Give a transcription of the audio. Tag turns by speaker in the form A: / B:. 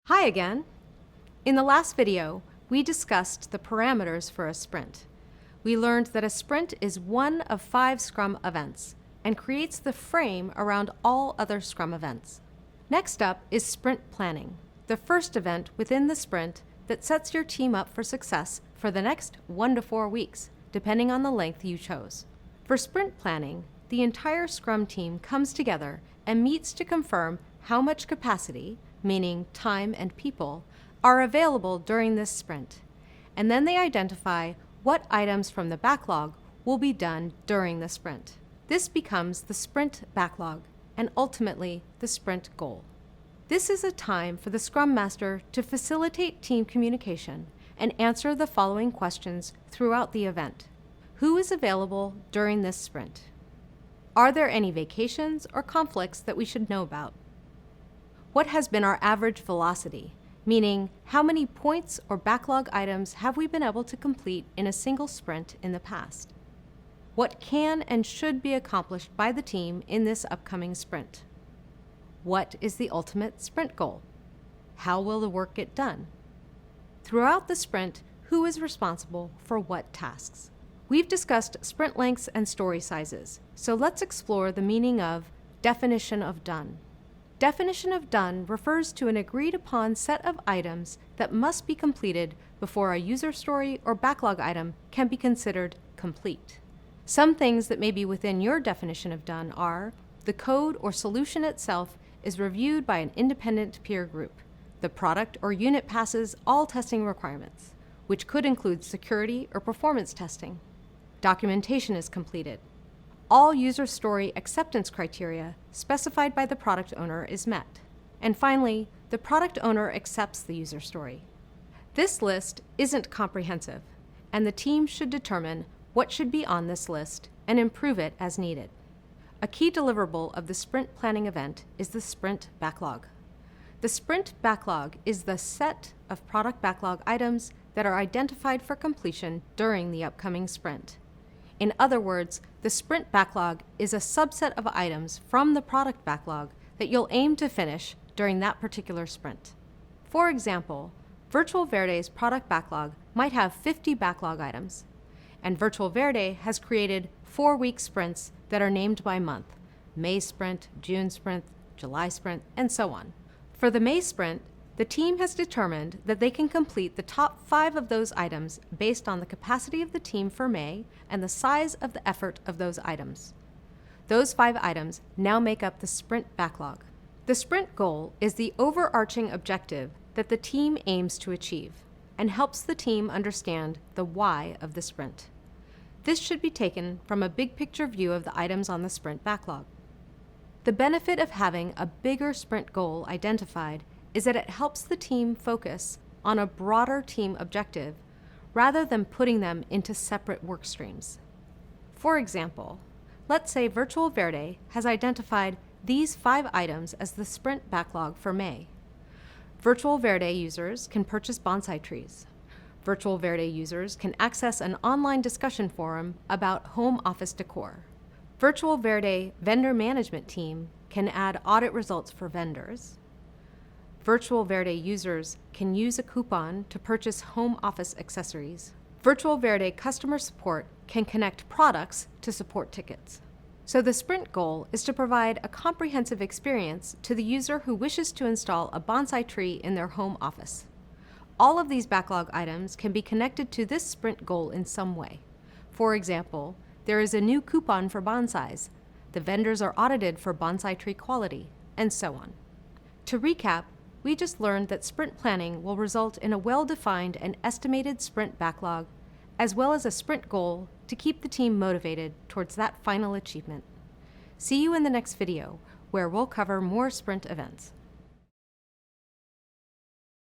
A: Hi again! In the last video, we discussed the parameters for a sprint. We learned that a sprint is one of 5 Scrum events and creates the frame around all other Scrum events. Next up is sprint planning, the first event within the sprint that sets your team up for success for the next 1 to 4 weeks, depending on the length you chose. For sprint planning, the entire Scrum team comes together and meets to confirm how much capacity, meaning time and people, are available during this sprint, and then they identify what items from the backlog will be done during the sprint. This becomes the sprint backlog and ultimately the sprint goal. This is a time for the Scrum Master to facilitate team communication and answer the following questions throughout the event. Who is available during this sprint? Are there any vacations or conflicts that we should know about? What has been our average velocity, meaning how many points or backlog items have we been able to complete in a single sprint in the past? What can and should be accomplished by the team in this upcoming sprint? What is the ultimate sprint goal? How will the work get done? Throughout the sprint, who is responsible for what tasks? We've discussed sprint lengths and story sizes, so let's explore the meaning of definition of done. Definition of done refers to an agreed-upon set of items that must be completed before a user story or backlog item can be considered complete. Some things that may be within your definition of done are: the code or solution itself is reviewed by an independent peer group. The product or unit passes all testing requirements, which could include security or performance testing. Documentation is completed. All user story acceptance criteria specified by the product owner is met. And finally, the product owner accepts the user story. This list isn't comprehensive, and the team should determine what should be on this list and improve it as needed. A key deliverable of the sprint planning event is the sprint backlog. The sprint backlog is the set of product backlog items that are identified for completion during the upcoming sprint. In other words, the sprint backlog is a subset of items from the product backlog that you'll aim to finish during that particular sprint. For example, Virtual Verde's product backlog might have 50 backlog items, and Virtual Verde has created 4-week sprints that are named by month: May sprint, June sprint, July sprint, and so on. For the May sprint, the team has determined that they can complete the top 5 of those items based on the capacity of the team for May and the size of the effort of those items. Those 5 items now make up the sprint backlog. The sprint goal is the overarching objective that the team aims to achieve and helps the team understand the why of the sprint. This should be taken from a big picture view of the items on the sprint backlog. The benefit of having a bigger sprint goal identified is that it helps the team focus on a broader team objective rather than putting them into separate work streams. For example, let's say Virtual Verde has identified these 5 items as the sprint backlog for May. Virtual Verde users can purchase bonsai trees. Virtual Verde users can access an online discussion forum about home office decor. Virtual Verde vendor management team can add audit results for vendors. Virtual Verde users can use a coupon to purchase home office accessories. Virtual Verde customer support can connect products to support tickets. So the sprint goal is to provide a comprehensive experience to the user who wishes to install a bonsai tree in their home office. All of these backlog items can be connected to this sprint goal in some way. For example, there is a new coupon for bonsais, the vendors are audited for bonsai tree quality, and so on. To recap, we just learned that sprint planning will result in a well-defined and estimated sprint backlog, as well as a sprint goal to keep the team motivated towards that final achievement. See you in the next video, where we'll cover more sprint events.